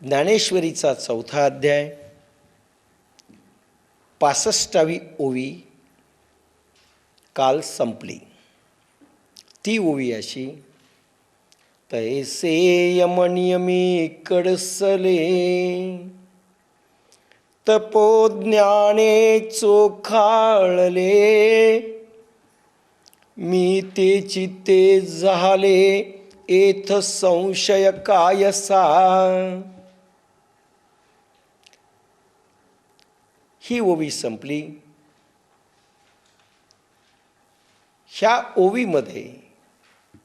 ज्ञानेश्वरीचा 4था अध्याय 65वी ओवी काल संपली. ती ओवी अशी. तैसे यमनियमी कडसले तपोज्ञाने चोखाळले मी ते चित्ते झाले एथ संशय कायसा. ही ओवी संपली. ह्या ओवीमध्ये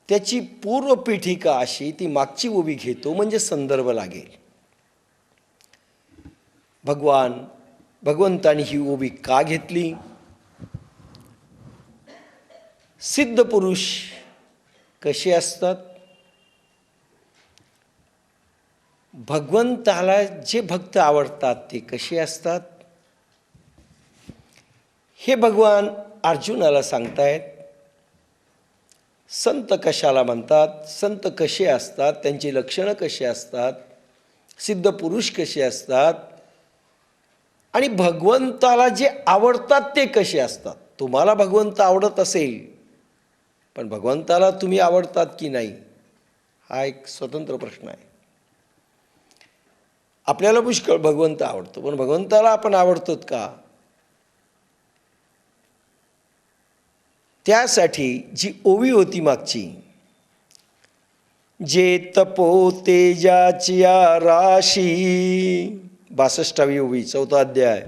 त्याची पूर्वपीठिका अशी ती मागची ओवी घेतो म्हणजे संदर्भ लागेल. भगवंतानी ही ओवी का घेतली? सिद्ध पुरुष कसे असतात? भगवंताला जे भक्त आवडतात ते कसे असतात हे भगवान अर्जुनाला सांगतायत. संत कशाला म्हणतात, संत कसे असतात, त्यांची लक्षणं कशी असतात, सिद्ध पुरुष कसे असतात आणि भगवंताला जे आवडतात ते कसे असतात. तुम्हाला भगवंत आवडत असेल पण भगवंताला तुम्ही आवडतात की नाही हा एक स्वतंत्र प्रश्न आहे. आपल्याला पुष्कळ भगवंत आवडतो पण भगवंताला आपण आवडतो का? त्यासाठी जी ओवी होती मागची, जे तपो तेजाची राशी 62वी ओवी 4था अध्याय,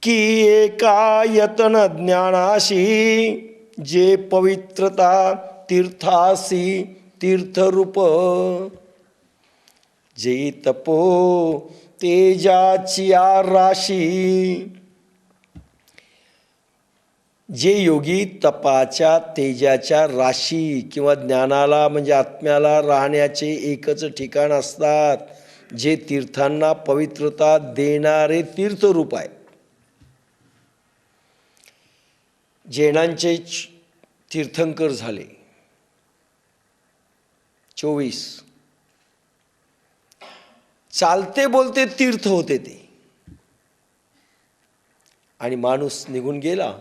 की एकायतन ज्ञानाशी जे पवित्रता तीर्थासी तीर्थरूप. जे तपो तेजाची राशी, जे योगी तपाच्या तेजाच्या राशी किंवा ज्ञानाला म्हणजे आत्म्याला राहण्याचे एकच ठिकाण असतात, जे तीर्थांना पवित्रता देणारे तीर्थरूप आहे. जैनांचे तीर्थंकर झाले 24. चालते बोलते तीर्थ होते ते. आणि माणूस निघून गेला,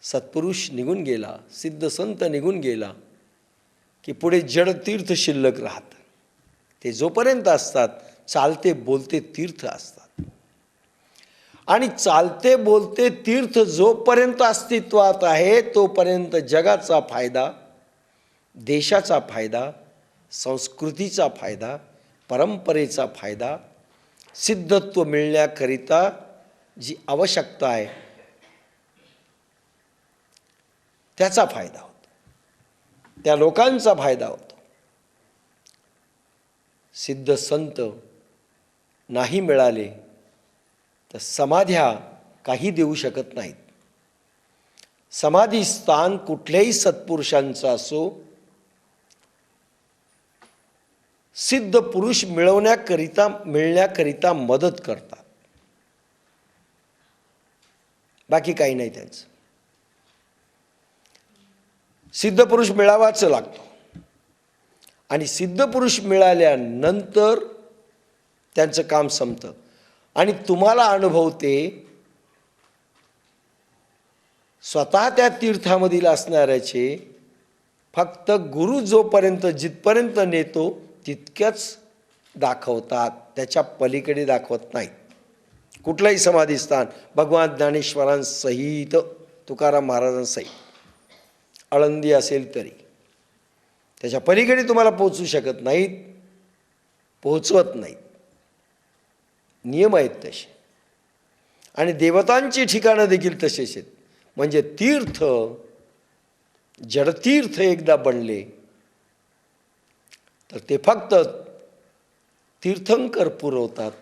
सत्पुरुष निघून गेला, सिद्ध संत निघून गेला की पुढे जड तीर्थ शिल्लक राहत. ते जोपर्यंत असतात चालते बोलते तीर्थ असतात. आणि चालते बोलते तीर्थ जोपर्यंत अस्तित्वात आहे तोपर्यंत जगाचा फायदा, देशाचा फायदा, संस्कृतीचा फायदा, परंपरेचा फायदा, सिद्धत्व मिळण्याकरिता जी आवश्यकता आहे त्याचा फायदा होतो, त्या लोकांचा फायदा होतो. सिद्ध संत नाही मिळाले तर समाध्या काही देऊ शकत नाहीत. समाधी स्थान कुठल्याही सत्पुरुषांचं असो, सिद्ध पुरुष मिळण्याकरिता मदत करतात, बाकी काही नाही. त्यांचं सिद्ध पुरुष मिळावाच लागतो. आणि सिद्ध पुरुष मिळाल्यानंतर त्यांचं काम संपतं. आणि तुम्हाला अनुभवते स्वतः त्या तीर्थामधील असणाऱ्याचे फक्त गुरु जोपर्यंत जिथपर्यंत नेतो तितक्याच दाखवतात, त्याच्या पलीकडे दाखवत नाहीत. कुठलंही समाधीस्थान भगवान ज्ञानेश्वरांसहित, तुकाराम महाराजांसहित, आळंदी असेल तरी त्याच्या पलीकडे तुम्हाला पोहोचू शकत नाहीत, पोहोचवत नाहीत. नियम आहेत तसे. आणि देवतांची ठिकाणं देखील तसेच आहेत. म्हणजे तीर्थ, जडतीर्थ एकदा बनले तर ते फक्त तीर्थंकर पुरवतात.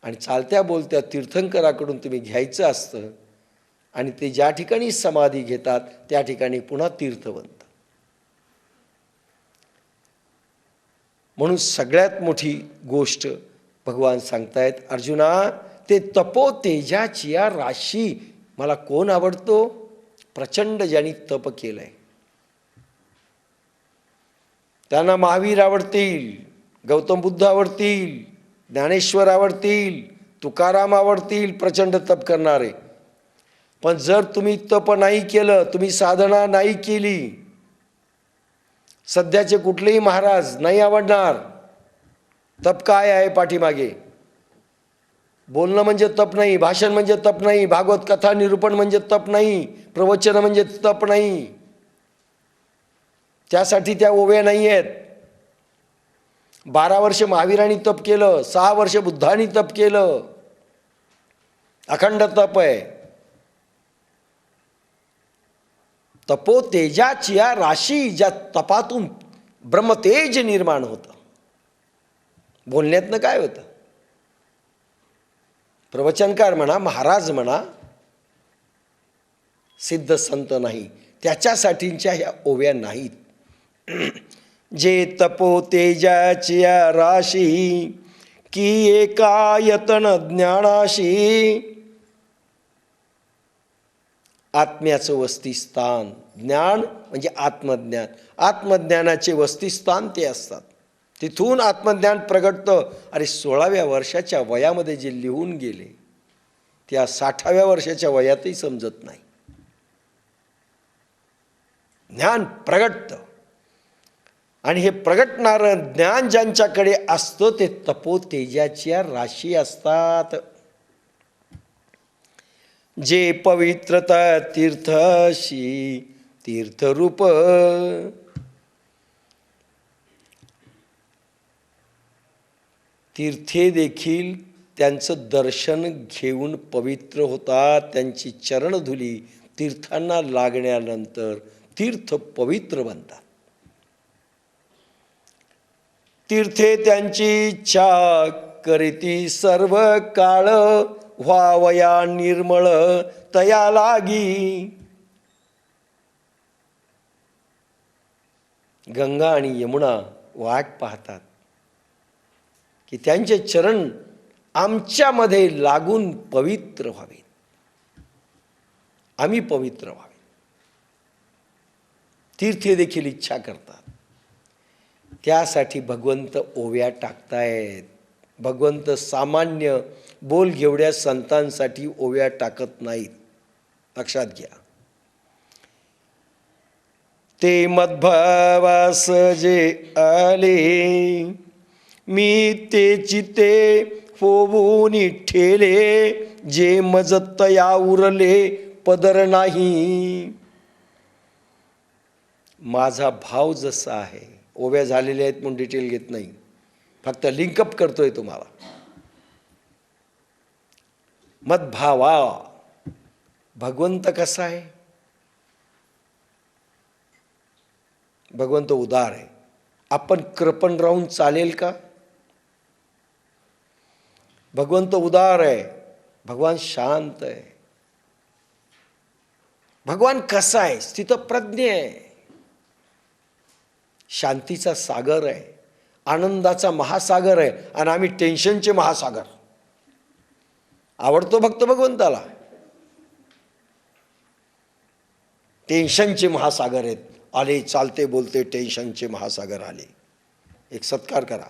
आणि चालत्या बोलत्या तीर्थंकराकडून तुम्ही घ्यायचं असतं. आणि ते ज्या ठिकाणी समाधी घेतात त्या ठिकाणी पुन्हा तीर्थ बनतं. म्हणून सगळ्यात मोठी गोष्ट भगवान सांगतायत, अर्जुना ते तपो तेजाची राशी. मला कोण आवडतो? प्रचंड ज्यांनी तप केलंय, त्यांना महावीर आवडतील, गौतम बुद्ध आवडतील, ज्ञानेश्वर आवडतील, तुकाराम आवडतील, प्रचंड तप करणारे. पण जर तुम्ही तप नाही केलं, तुम्ही साधना नाही केली, सध्याचे कुठलेही महाराज नाही आवडणार. तप काय आहे पाठीमागे? बोलणं म्हणजे तप नाही, भाषण म्हणजे तप नाही, भागवत कथा निरूपण म्हणजे तप नाही, प्रवचन म्हणजे तप नाही. त्यासाठी त्या ओव्या नाही आहेत. 12 वर्ष महावीरांनी तप केलं, 6 वर्ष बुद्धांनी तप केलं, अखंड तप आहे. तपो तेजाची या राशी, ज्या तपातून ब्रह्मतेज निर्माण होतं. बोलण्यातनं काय होतं? प्रवचनकार म्हणा, महाराज म्हणा, सिद्ध संत नाही, त्याच्यासाठीच्या ह्या ओव्या नाहीत. जे तपो तेजाची या राशी की एकायतन ज्ञानाशी, आत्म्याचं वस्तिस्थान. ज्ञान म्हणजे आत्मज्ञान, आत्मज्ञानाचे वस्तिस्थान ते असतात. तिथून आत्मज्ञान प्रगटतं. अरे 16व्या वर्षाच्या वयामध्ये जे लिहून गेले, त्या 60व्या वर्षाच्या वयातही समजत नाही. ज्ञान प्रगटतं. आणि हे प्रगटणारं ज्ञान ज्यांच्याकडे असतं ते तपोतेजाच्या राशी असतात. जे पवित्रता तीर्थशी तीर्थरूप, तीर्थे देखील त्यांचं दर्शन घेऊन पवित्र होतात. त्यांची चरणधुली तीर्थांना लागण्यानंतर तीर्थ पवित्र बनतात. तीर्थे त्यांची इच्छा करीती सर्व काळ, व्हावया निर्मळ तया लागी. गंगा आणि यमुना वाट पाहतात की त्यांचे चरण आमच्यामध्ये लागून पवित्र व्हावे, आम्ही पवित्र व्हावे. तीर्थे देखील इच्छा करतात. त्यासाठी भगवंत ओव्या टाकतायत. भगवंत सामान्य बोलघेवड्या संतांसाठी ओव्या टाकत नाहीत, लक्षात घ्या. ते मद्भावास जे आले, मी तेची ते होऊन ठेले, जे मज तया उरले पदर नाही. माझा भाव जसा आहे, ओव्या झालेल्या आहेत म्हणून डिटेल घेत नाही, फक्त लिंकअप करतोय तुम्हाला. मद्भावा, भगवंत कसा आहे? भगवंत उदार आहे. आपण कृपण राहून चालेल का? भगवंत उदार आहे. भगवान शांत आहे. भगवान कसा आहे? स्थितप्रज्ञ आहे, शांतीचा सागर आहे, आनंदाचा महासागर आहे. आणि आम्ही टेन्शनचे महासागर. आवडतो भक्त भगवंताला. टेन्शनचे महासागर आहेत. आले चालते बोलते टेन्शनचे महासागर आले. एक सत्कार करा.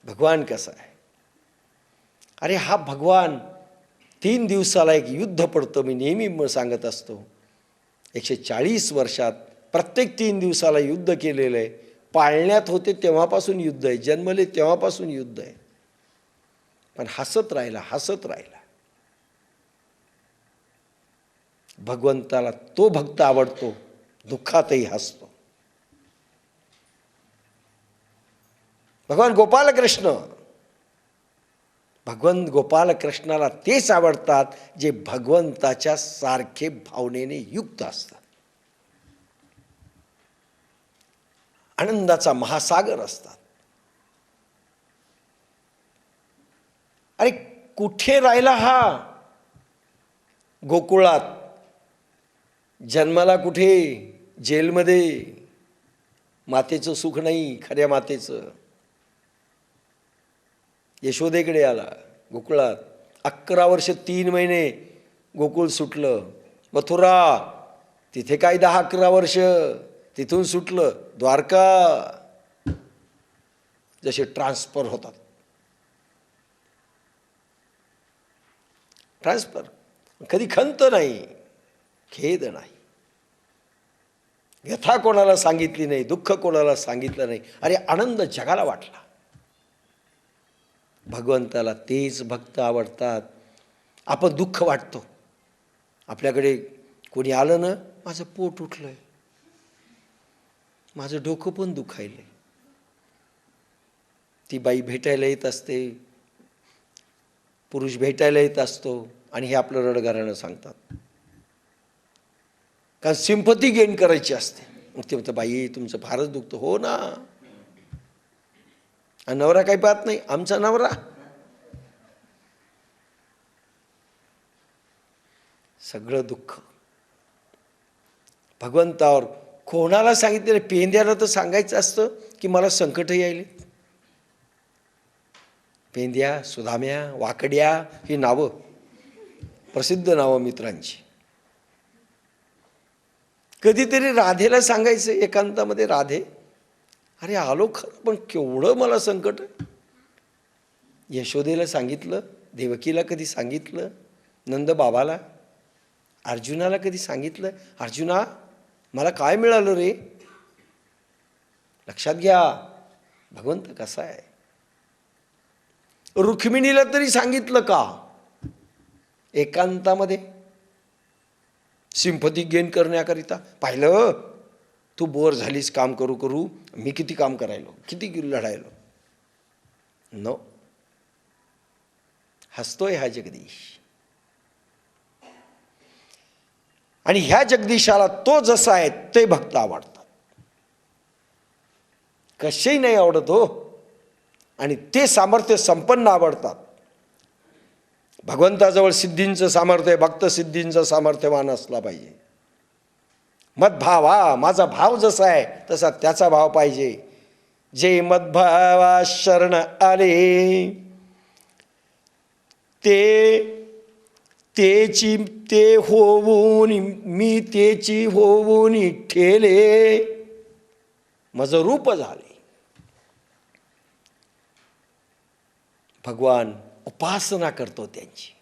भगवान कसा आहे? अरे हा भगवान 3 दिवसाला एक युद्ध पडतं. मी नेहमी सांगत असतो, 140 वर्षात प्रत्येक 3 दिवसाला युद्ध केलेलं आहे. पाळण्यात होते तेव्हापासून युद्ध आहे, जन्मले तेव्हापासून युद्ध आहे. पण हसत राहिला, हसत राहिला. भगवंताला तो भक्त आवडतो, दुःखातही हसतो. भगवान गोपालकृष्ण, भगवंत गोपालकृष्णाला तेच आवडतात जे भगवंताच्या सारखे भावनेने युक्त असतात. आनंदाचा महासागर असतात. अरे कुठे राहिला हा? गोकुळात. जन्माला कुठे? जेलमध्ये. मातेचं सुख नाही, खऱ्या मातेचं. यशोदेकडे आला गोकुळात. 11 वर्ष 3 महिने गोकुळ सुटलं. मथुरा, तिथे काय 10-11 वर्ष. तिथून सुटलं द्वारका, जसे ट्रान्सफर होतात, ट्रान्सफर, कधी खंत नाही, खेद नाही, व्यथा कोणाला सांगितली नाही, दुःख कोणाला सांगितलं नाही. अरे आनंद जगाला वाटला. भगवंताला तेच भक्त आवडतात. आपण दुःख वाटतो, आपल्याकडे कोणी आलं ना, माझं पोट उठलंय, माझं डोकं पण दुखायलंय. ती बाई भेटायला येत असते, पुरुष भेटायला येत असतो, आणि हे आपलं रडगाणं सांगतात, कारण सिंपती गेन करायची असते. मग ते म्हणतं, बाई तुमचं फारच दुखतं. हो ना, आणि नवरा काही पाहत नाही, आमचा नवरा. सगळं दुःख भगवंतावर कोणाला सांगितलं? पेंद्याला तर सांगायचं असतं की मला संकट यायले. पेंद्या, सुदाम्या, वाकड्या ही नावं, प्रसिद्ध नावं मित्रांची. कधीतरी राधेला सांगायचं एकांतामध्ये, राधे अरे आलो खरं, पण केवढं मला संकट. यशोदेला सांगितलं, देवकीला कधी सांगितलं, नंद बाबाला, अर्जुनाला कधी सांगितलं, अर्जुना मला काय मिळालं रे? लक्षात घ्या भगवंत कसा आहे. रुक्मिणीला तरी सांगितलं का एकांतामध्ये, सिंपती गेन करण्याकरिता? पाहिलं तू बोर झालीस काम करू करू, मी किती काम करायलो, किती लढायलो. नो, हसतोय हा जगदीश. आणि ह्या जगदीशाला तो जसा आहे ते भक्त आवडतात, कसेही नाही आवडत हो. आणि ते सामर्थ्य संपन्न आवडतात. भगवंताजवळ सिद्धींचं सामर्थ्य, भक्त सिद्धींचं सामर्थ्यवान असला पाहिजे. मदभावा, माझा भाव जसा आहे तसा त्याचा भाव पाहिजे. जे मदभावा शरण आले तेची ते होऊन, मी तेची होऊन ठेले, माझं रूप झाले. भगवान उपासना करतो त्यांची,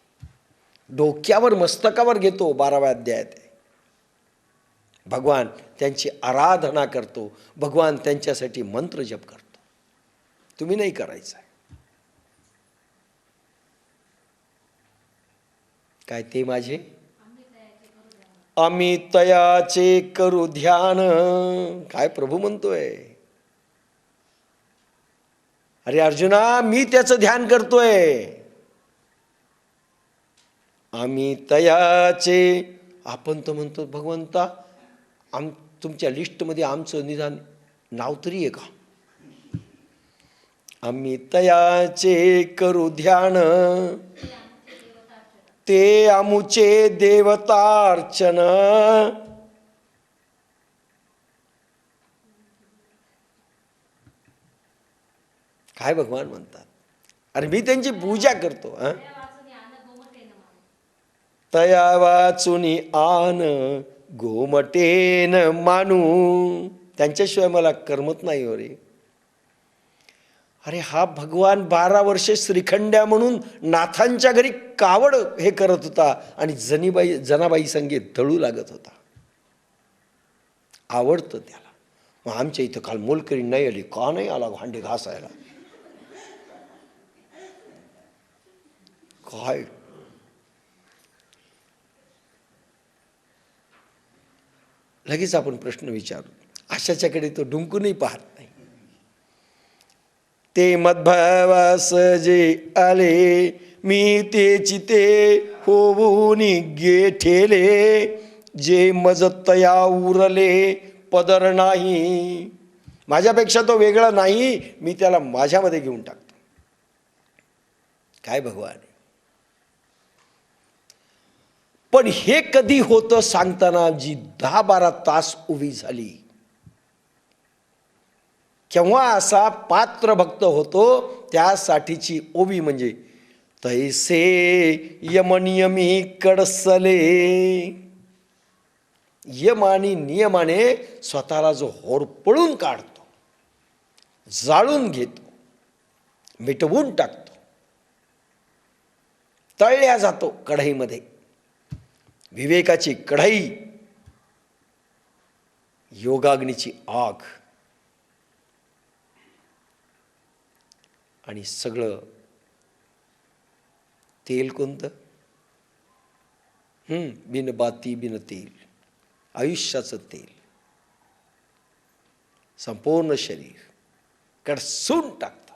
डोक्यावर मस्तकावर घेतो. 12व्या अध्यायात आहे. भगवान त्यांची आराधना करतो, भगवान त्यांच्यासाठी मंत्र जप करतो. तुम्ही नाही करायचं आहे काय? ते माझे आम्ही तयाचे करू ध्यान. काय प्रभू म्हणतोय? अरे अर्जुना, मी त्याचं ध्यान करतोय. आम्ही तयाचे, आपण तर म्हणतो भगवंता तुमच्या लिस्टमध्ये आमचं निदान नाव तरी आहे का? आम्ही तयाचे करू ध्यान, ते आमुचे देवतार्चन. काय भगवान म्हणतात? अरे मी त्यांची पूजा करतो. तया वाचुनी आन गोमटेन मानू, त्यांच्याशिवाय मला करमत नाही हो रे. अरे हा भगवान 12 वर्षे श्रीखंड्या म्हणून नाथांच्या घरी कावड हे करत होता आणि जनाबाई संगे तळू लागत होता. आवडतं त्याला. मग आमच्या इथं काल मोलकरी नाही आली. का नाही आला? भांडे घासायला. काय लगेच आपण प्रश्न विचारू. अशाच्याकडे तो डुंकूनही पाहत नाही. ते मदभावास जे आले, मी तेची ते होऊन गे ठेले, जे मज तया उरले पदर नाही. माझ्यापेक्षा तो वेगळा नाही, मी त्याला माझ्यामध्ये घेऊन टाकतो. काय भगवान आहे. पण हे कधी होतं सांगताना जी 10-12 तास उभी झाली, केव्हा असा पात्र भक्त होतो त्यासाठीची ओवी म्हणजे तैसे यमनियमी कडसले. यम आणि नियमाने स्वतःला जो होरपळून काढतो, जाळून घेतो, मिटवून टाकतो, तळल्या जातो कढईमध्ये. विवेकाची कढई, योगाग्नीची आग, आणि सगळं तेल कोणतं? बिन बाती बिन तेल, आयुष्याचं तेल. संपूर्ण शरीर कडसून टाकतं,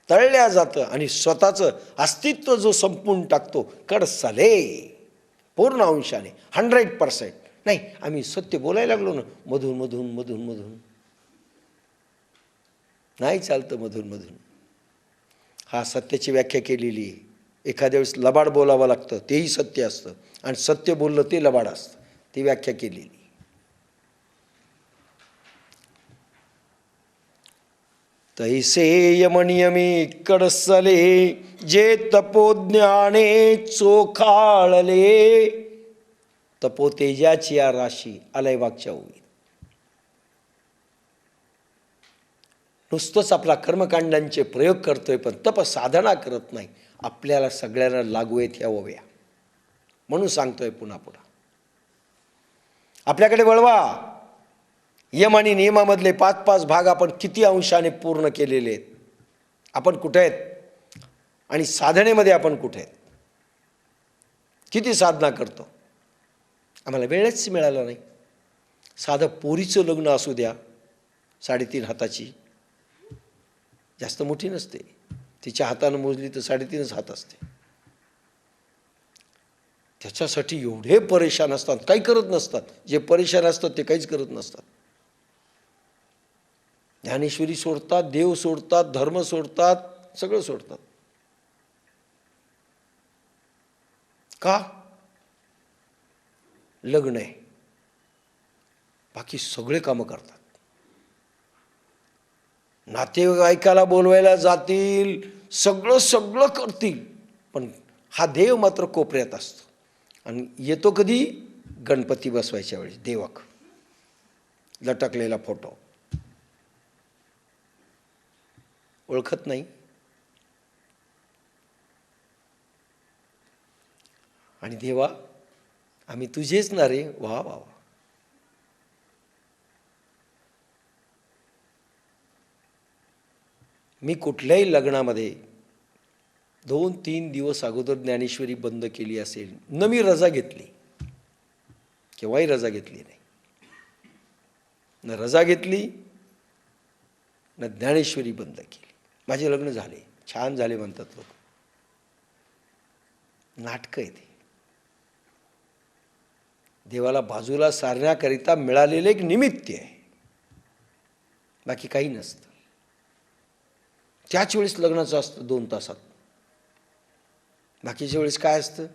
तळल्या जातं आणि स्वतःचं अस्तित्व जो संपून टाकतो कडसले पूर्ण अंशाने, 100%. नाही, आम्ही सत्य बोलायला लागलो ना, मधून मधून मधून मधून नाही चालतं, मधून मधून. हा सत्याची व्याख्या केलेली आहे. एखाद्या वेळेस लबाड बोलावं लागतं, तेही सत्य असतं, आणि सत्य बोललं ते लबाड असतं. ती व्याख्या केलेली. तैसे यमनियमी कडसले, जे तपोज्ञाने चोखाळले. तपोतेजाची या राशी आलय वागच्या ओळी. नुसतंच आपला कर्मकांडांचे प्रयोग करतोय, पण तपसाधना करत नाही. आपल्याला सगळ्यांना लागू आहेत ह्या ओव्या, म्हणून सांगतोय पुन्हा पुन्हा. आपल्याकडे वळवा. यम आणि नियमामधले 5-5 भाग आपण किती अंशाने पूर्ण केलेले आहेत? आपण कुठे आहेत? आणि साधनेमध्ये आपण कुठे आहेत? किती साधना करतो? आम्हाला वेळच मिळाला नाही. साधं पोरीचं लग्न असू द्या, 3.5 हाताची, जास्त मोठी नसते, तिच्या हातानं मोजली तर 3.5 हात असते. त्याच्यासाठी एवढे परेशान असतात, काही करत नसतात. जे परेशान असतात ते काहीच करत नसतात. ज्ञानेश्वरी सोडतात, देव सोडतात, धर्म सोडतात, सगळं सोडतात. का? लग्न आहे, बाकी सगळे कामं करतात. नातेवाईकाला बोलवायला जातील, सगळं सगळं करतील, पण हा देव मात्र कोपऱ्यात असतो. आणि येतो कधी? गणपती बसवायच्या वेळेस. देवक लटकलेला फोटो ओळखत नाही. आणि देवा, आम्ही तुझेच ना रे. वा वा वा. मी कुठल्याही लग्नामध्ये 2-3 दिवस अगोदर ज्ञानेश्वरी बंद केली असेल, न मी रजा घेतली, केव्हाही रजा घेतली नाही. न रजा घेतली, न ज्ञानेश्वरी बंद केली. माझे लग्न झाले, छान झाले म्हणतात लोक. नाटकं आहे ते. देवाला बाजूला सारण्याकरिता मिळालेले एक निमित्त आहे, बाकी काही नसतं. त्याच वेळेस लग्नाचं असतं 2 तासात. बाकीच्या वेळेस काय असतं?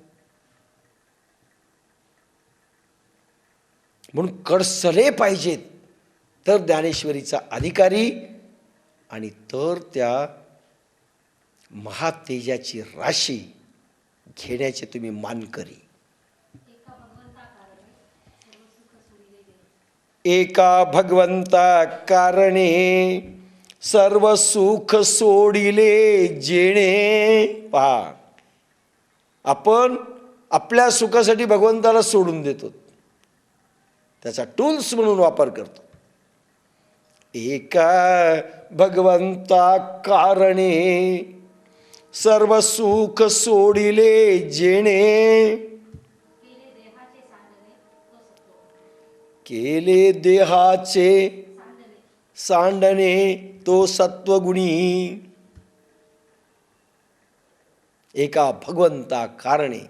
म्हणून कडसले पाहिजेत तर ज्ञानेश्वरीचा अधिकारी, आणि तर त्या महातेजाची राशी घेण्याचे तुम्ही मानकरी. एका भगवंता कारणे सर्व सुख सोडिले जेणे. पहा, आपण आपल्या सुखासाठी भगवंताला सोडून देतो, त्याचा टूल्स म्हणून वापर करतो. एका भगवंता कारणे सर्व सुख सोडिले जेणे. केले देहाचे सांडणे तो सत्वगुणी. एका भगवंता कारणे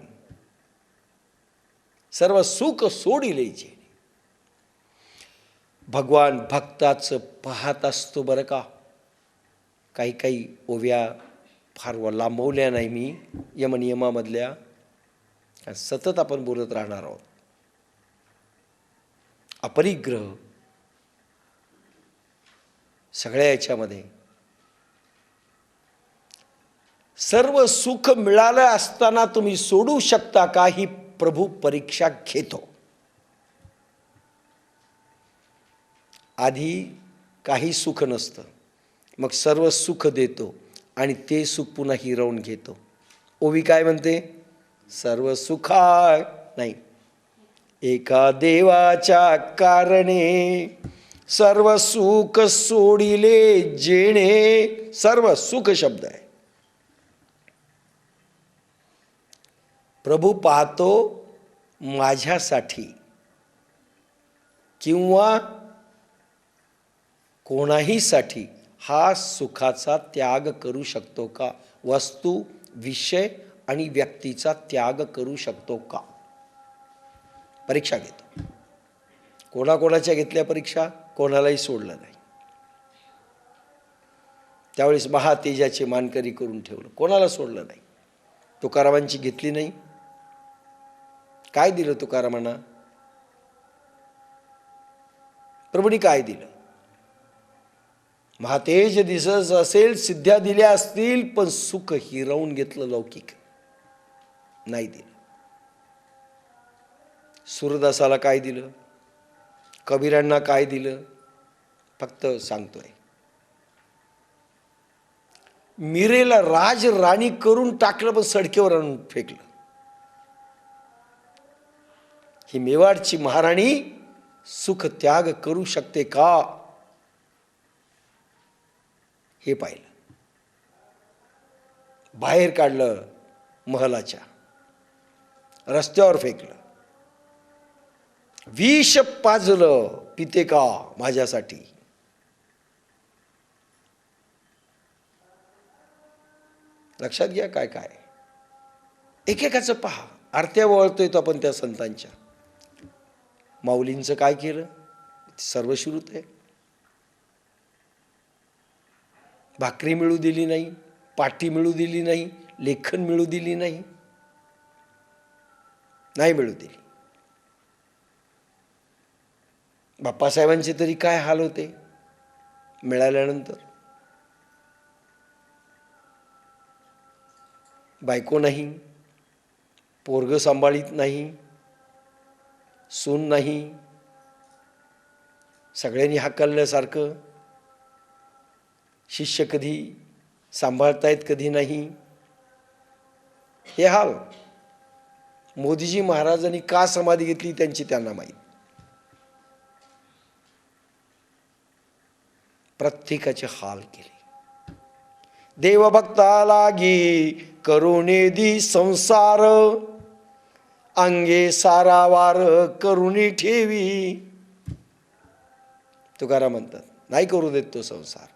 सर्व सुख सोडिले जेणे. भगवान भक्ताचं पाहत असतो बरं का. काही काही ओव्या फार लांबवल्या नाही मी यमनियमामधल्या, सतत आपण बोलत राहणार आहोत. अपरिग्रह सगळ्या याच्यामध्ये सर्व सुख मिळालं असताना तुम्ही सोडू शकता का, ही प्रभू परीक्षा घेतो. आधी काही सुख नसतं, मग सर्व सुख देतो आणि ते सुख पुन्हा हिरावून घेतो. ओवी काय म्हणते? सर्व सुखाय नाही, एका देवाच्या कारणे सर्व सुख सोडिले जेणे. सर्व सुख शब्द आहे. प्रभू पाहतो माझ्यासाठी किंवा कोणाहीसाठी हा सुखाचा त्याग करू शकतो का? वस्तू, विषय आणि व्यक्तीचा त्याग करू शकतो का? परीक्षा घेतो. कोणाकोणाच्या घेतल्या परीक्षा? कोणालाही सोडलं नाही. त्यावेळेस महातेजाचे मानकरी करून ठेवलं, कोणाला सोडलं नाही. तुकारामांची घेतली नाही. काय दिलं तुकारामांना? प्रभूंनी काय दिलं? महातेज दिसत असेल, सिद्ध्या दिल्या असतील, पण सुख हिरावून घेतलं. लौकिक नाही दिलं. सूरदासाला काय दिलं? कबीरांना काय दिलं? फक्त सांगतोय. मीरेला राज राणी करून टाकलं, पण सडकेवर आणून फेकलं. ही मेवाडची महाराणी सुख त्याग करू शकते का? हे पाहिलं. बाहेर काढलं, महलाच्या रस्त्यावर फेकलं. विष पाजलं, पिते का माझ्यासाठी? लक्षात घ्या काय काय. एकेकाचं पहा. आरत्या वळतोय तो आपण त्या संतांच्या. माऊलींचं काय केलं? सर्वश्रुत आहे. भाकरी मिळू दिली नाही, पाटी मिळू दिली नाही, लेखन मिळू दिली नाही, नाही मिळू दिली. बाप्पासाहेबांचे तरी काय हाल होते मिळाल्यानंतर. बायको नाही, पोरग सांभाळीत नाही, सून नाही, सगळ्यांनी हाकलल्यासारखं. शिष्य कधी सांभाळतायत कधी नाही. हे हाल. मोदीजी महाराजांनी का समाधी घेतली त्यांची त्यांना माहीत. प्रत्येकाचे हाल केले. देवभक्ता लागी करुणे दी संसार, अंगे सारावार करुणी ठेवी. तुकाराम म्हणतात, नाही करू देत तो संसार.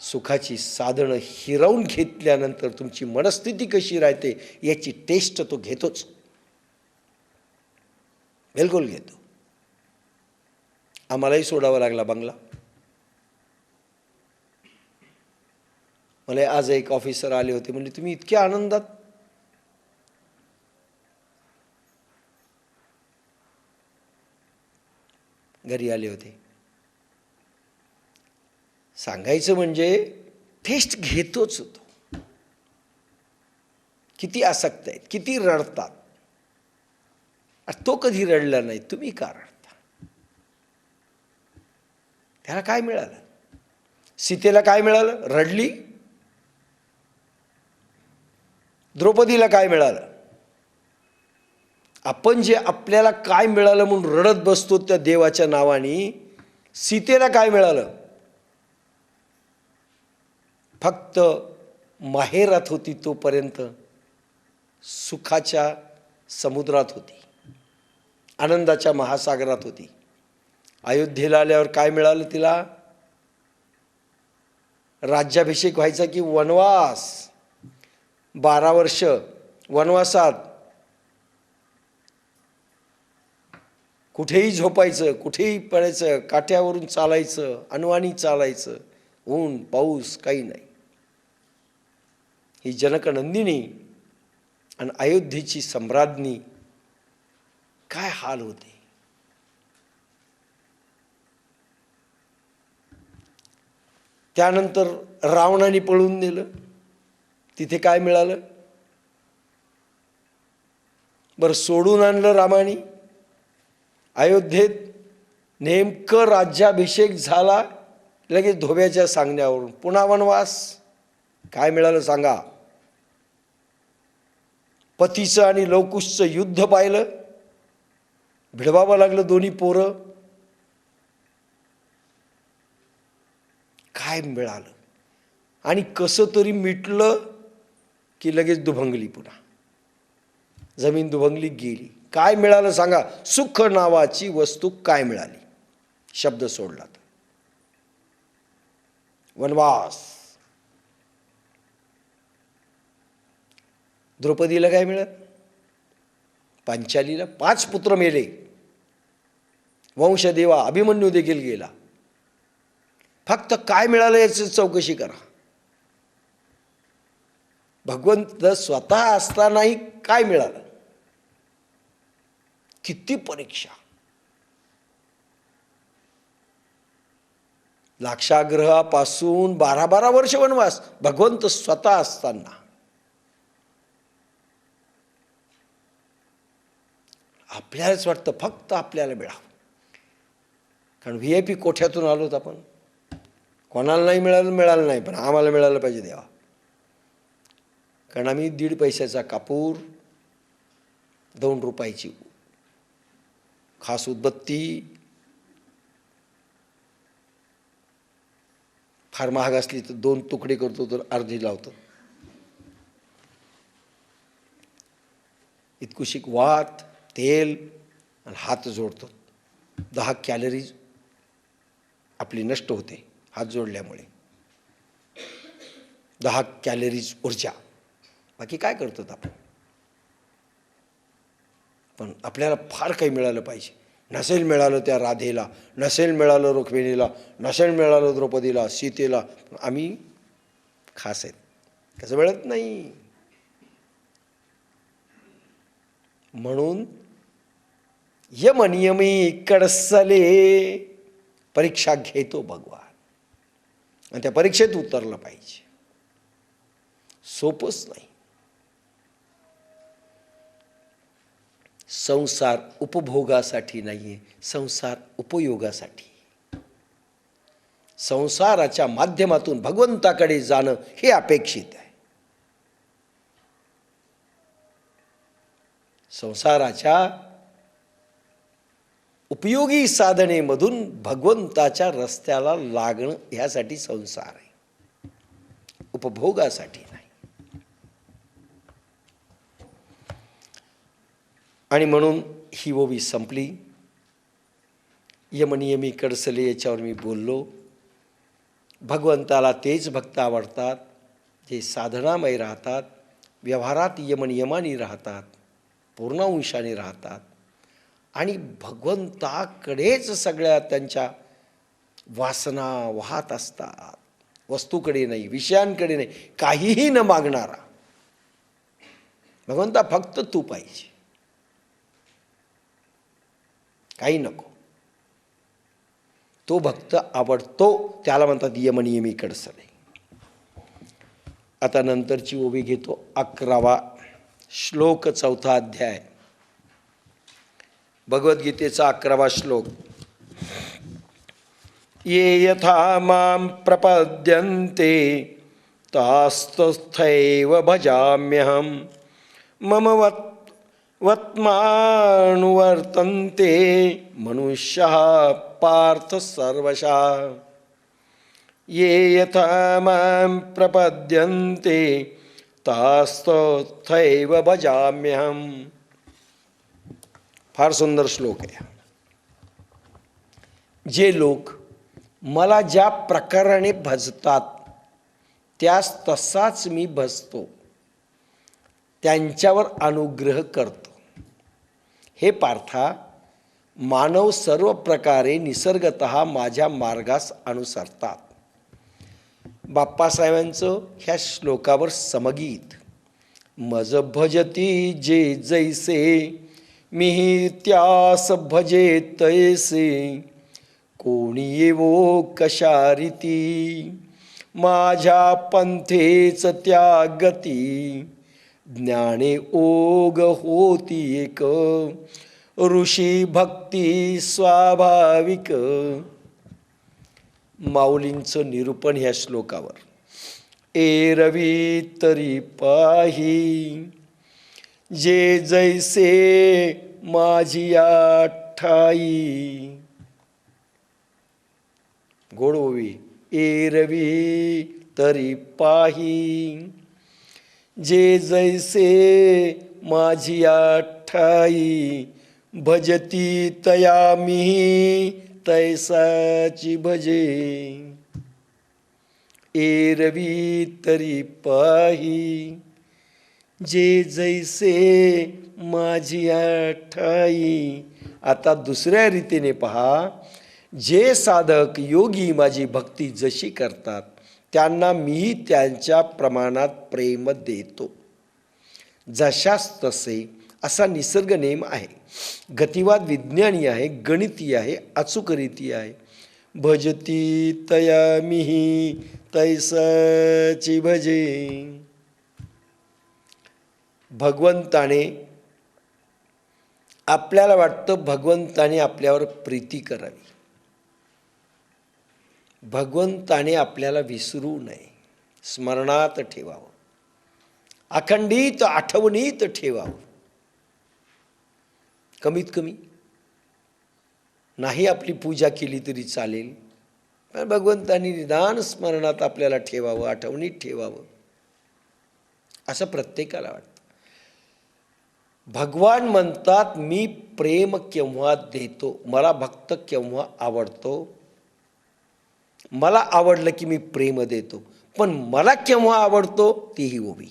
सुखाची साधनं हिरावून घेतल्यानंतर तुमची मनस्थिती कशी राहते याची टेस्ट तो घेतोच. बिलकुल घेतो. आम्हालाही सोडावा लागला बंगला. मला आज एक ऑफिसर आले होते, म्हणजे तुम्ही इतक्या आनंदात? घरी आले होते. सांगायचं म्हणजे टेस्ट घेतोच होतो. किती आसक्त आहेत, किती रडतात. तो कधी रडला नाही, तुम्ही का रडता? त्याला काय मिळालं? सीतेला काय मिळालं? रडली. द्रौपदीला काय मिळालं? आपण जे आपल्याला काय मिळालं म्हणून रडत बसतो त्या देवाच्या नावाने. सीतेला काय मिळालं? फक्त माहेरात होती तोपर्यंत सुखाच्या समुद्रात होती, आनंदाच्या महासागरात होती. अयोध्येला आल्यावर काय मिळालं तिला? राज्याभिषेक व्हायचा की वनवास. 12 वर्ष वनवासात. कुठेही झोपायचं, कुठेही पडायचं, काठ्यावरून चालायचं, अनवाणी चालायचं, ऊन पाऊस काही नाही. ही जनकनंदिनी आणि अयोध्येची सम्राज्ञी काय हाल होते. त्यानंतर रावणाने पळून नेलं. तिथे काय मिळालं? बरं, सोडून आणलं रामाने. अयोध्येत नेमकं राज्याभिषेक झाला, लगेच धोब्याच्या सांगण्यावरून पुन्हा वनवास. काय मिळालं सांगा? पतीचं आणि लवकुशचं युद्ध पाहिलं, भिडवावं लागलं दोन्ही पोरं. काय मिळालं? आणि कसं तरी मिटलं की लगेच दुभंगली, पुन्हा जमीन दुभंगली गेली. काय मिळालं सांगा? सुख नावाची वस्तू काय मिळाली? शब्द सोडला तर वनवास. द्रौपदीला काय मिळालं? पांचालीला 5 पुत्र मेले, वंशदेवा अभिमन्यू देखील गेला. फक्त काय मिळालं याची चौकशी करा. भगवंत स्वतः असतानाही काय मिळालं? किती परीक्षा! लाक्षागृहापासून 12-12 वर्ष वनवास, भगवंत स्वतः असताना. आपल्यालाच वाटतं फक्त आपल्याला मिळावं, कारण VIP कोठ्यातून आलोत आपण. कोणाला नाही मिळालं नाही, पण आम्हाला मिळालं पाहिजे देवा. कारण आम्ही 1.5 पैशाचा कापूर, 2 रुपयाची खास उदबत्ती, फार महाग असली तर 2 तुकडे करतो, तर अर्धी लावतो. इतकुशिक वात, तेल आणि हात जोडतो. 10 कॅलरीज आपली नष्ट होते हात जोडल्यामुळे. 10 कॅलरीज ऊर्जा. बाकी काय करतो आपण? पण आपल्याला फार काही मिळालं पाहिजे. नसेल मिळालं त्या राधेला, नसेल मिळालं रुक्मिणीला, नसेल मिळालं द्रौपदीला, सीतेला, आम्ही खास आहेत. कसं मिळत नाही? म्हणून यमनियमी कडसले परीक्षा घेतो भगवान, आणि त्या परीक्षेत उतरलं पाहिजे. सोपंच नाही. संसार उपभोगासाठी नाहीये, संसार उपयोगासाठी. संसाराच्या माध्यमातून भगवंताकडे जाणं हे अपेक्षित आहे. संसाराच्या उपयोगी साधनेमधून भगवंताच्या रस्त्याला लागणं ह्यासाठी संसार आहे, उपभोगासाठी नाही. आणि म्हणून ही ओवी संपली. यमनियमी कडसले याच्यावर मी बोललो. भगवंताला तेच भक्त आवडतात जे साधनामय राहतात, व्यवहारात यमनियमाने राहतात, पूर्णांशाने राहतात, आणि भगवंताकडेच सगळ्या त्यांच्या वासना वाहत असतात. वस्तूकडे नाही, विषयांकडे नाही, काहीही न मागणारा. भगवंता फक्त तू पाहिजे, काही नको. तो भक्त आवडतो, त्याला म्हणतात यमनियमी कडसले. आता नंतरची ओवी घेतो. 11वा श्लोक, 4था अध्याय, भगवद्गीतेचा 11वा श्लोक. ये यथा मां प्रपद्यन्ते तास्तथैव भजाम्यहं मम वत्मानुवर्तन्ते मनुष्यः पार्थ सर्वशः. ये यथा मां प्रपद्यन्ते तास्तथैव भजाम्यहं. फार सुंदर श्लोक आहे. जे लोक मला ज्या प्रकाराने भजतात त्यास तसाच मी भजतो, त्यांच्यावर अनुग्रह करतो. हे पार्था, मानव सर्व प्रकारे निसर्गतः माझ्या मार्गास अनुसरतात. बाप्पासाहेबांचं ह्या श्लोकावर समगीत. मज भजती जे जैसे, मिही त्यास भजे तैसे, कोणी येवो कशा रीती, माझ्या पंथेच त्या गती, ज्ञाने ओग होती एक, ऋषी भक्ती स्वाभाविक. माऊलींचं निरूपण ह्या श्लोकावर. एरवी तरी पाही जे जैसे माझी ठाई. गोड ओवी. एरवी तरी पाही जे जैसे माझी ठाई. भजती तया मी तैसाची भजे. एरवी तरी पाही जे जैसे माझी ठाई. आता दुसऱ्या रीतीने पहा. जे साधक योगी माझी भक्ती जशी करतात त्यांना मी त्यांच्या प्रमाणात प्रेम देतो. जशास तसे असा निसर्ग नेम आहे. गतिवाद विज्ञानी आहे, गणिती आहे, अचूक रीती आहे. भजती तया मिही तैसाची भजे. भगवंताने आपल्याला वाटतं भगवंताने आपल्यावर प्रीती करावी. भगवंताने आपल्याला विसरू नये, स्मरणात ठेवावं, अखंडित आठवणीत ठेवावं. कमीत कमी नाही आपली पूजा केली तरी चालेल, पण भगवंतानी निदान स्मरणात आपल्याला ठेवावं, आठवणीत ठेवावं असं प्रत्येकाला वाटतं. भगवान म्हणतात मी प्रेम केव्हा देतो, मला भक्त केव्हा आवडतो. मला आवडलं की मी प्रेम देतो, पण मला केव्हा आवडतो तीही ओवी.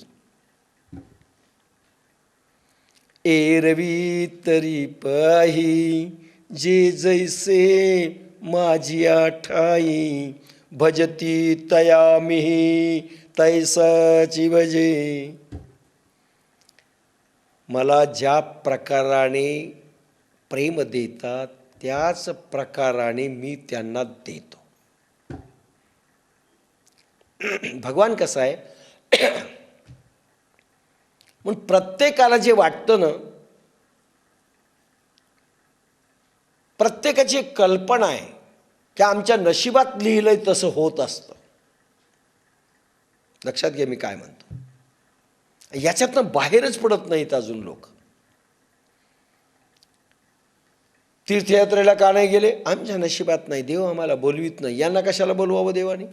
एरवी तरी पाही जे जैसे माझी ठाई. भजती तया मिही तैसाची भजे. मला ज्या प्रकाराने प्रेम देतात त्याच प्रकाराने मी त्यांना देतो. भगवान कसा आहे म्हणून प्रत्येकाला जे वाटतं ना, प्रत्येकाची एक कल्पना आहे की आमच्या नशिबात लिहिलंय तसं होत असतं. लक्षात घ्या मी काय म्हणतो. याच्यातनं बाहेरच पडत नाहीत अजून लोक. तीर्थयात्रेला का नाही गेले? आमच्या नशिबात नाही, देव आम्हाला बोलवीत नाही. यांना कशाला बोलवावं देवाने?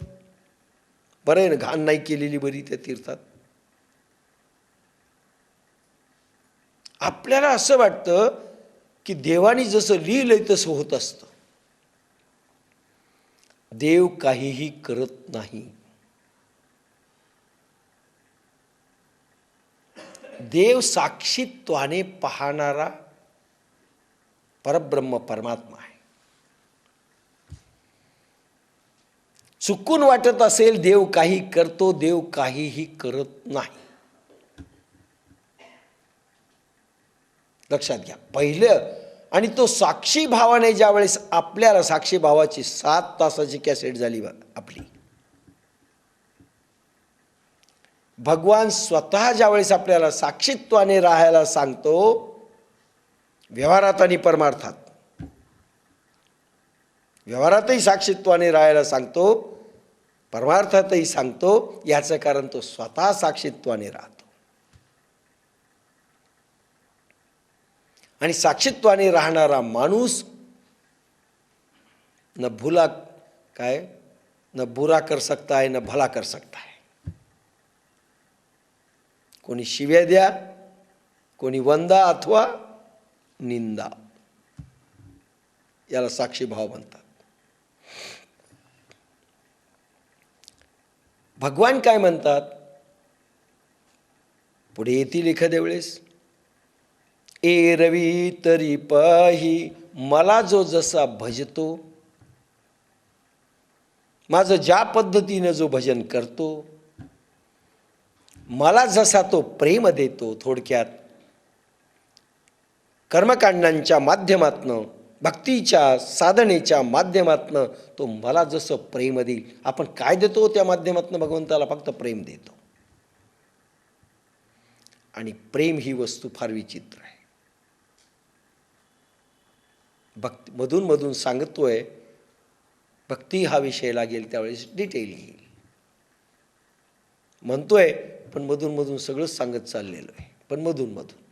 बरं आहे ना, घाण नाही केलेली बरी त्या तीर्थात. आपल्याला असं वाटतं की देवानी जसं लिहिलंय तसं होत असतं. देव काहीही करत नाही. देव साक्षीत्वाने पाहणारा परब्रह्म परमात्मा आहे. चुकून वाटत असेल देव काही करतो, देव काहीही करत नाही. लक्षात घ्या. पहिलं आणि तो साक्षी भावाने ज्या वेळेस आपल्याला, साक्षी भावाची 7 तासाची कॅसेट झाली आपली. भगवान स्वतः ज्या वेळेस आपल्याला साक्षीत्वाने राहायला सांगतो, व्यवहारात आणि परमार्थात, व्यवहारातही साक्षीत्वाने राहायला सांगतो, परमार्थातही सांगतो. याचं कारण तो स्वतः साक्षीत्वाने राहतो. आणि साक्षीत्वाने राहणारा माणूस न भूला काय न बुरा कर सकता है न भला कर सकता है. कोणी शिव्या द्या, कोणी वंदा अथवा निंदा, याला साक्षी भाव म्हणतात. भगवान काय म्हणतात पुढे येतील एखाद्या वेळेस. एरवी तरी पाही मला जो जसा भजतो, माझं ज्या पद्धतीनं जो भजन करतो, मला जसा तो प्रेम देतो. थोडक्यात कर्मकांडांच्या माध्यमातनं, भक्तीच्या साधनेच्या माध्यमातनं तो मला जसं प्रेम देईल. आपण काय देतो त्या माध्यमातनं? भगवंताला फक्त प्रेम देतो. आणि प्रेम ही वस्तू फार विचित्र आहे. भक्ती मधून मधून सांगतोय, भक्ती हा विषय लागेल त्यावेळेस डिटेल येईल म्हणतोय, पण मधून मधून सगळंच सांगत चाललेलो आहे. पण मधून मधून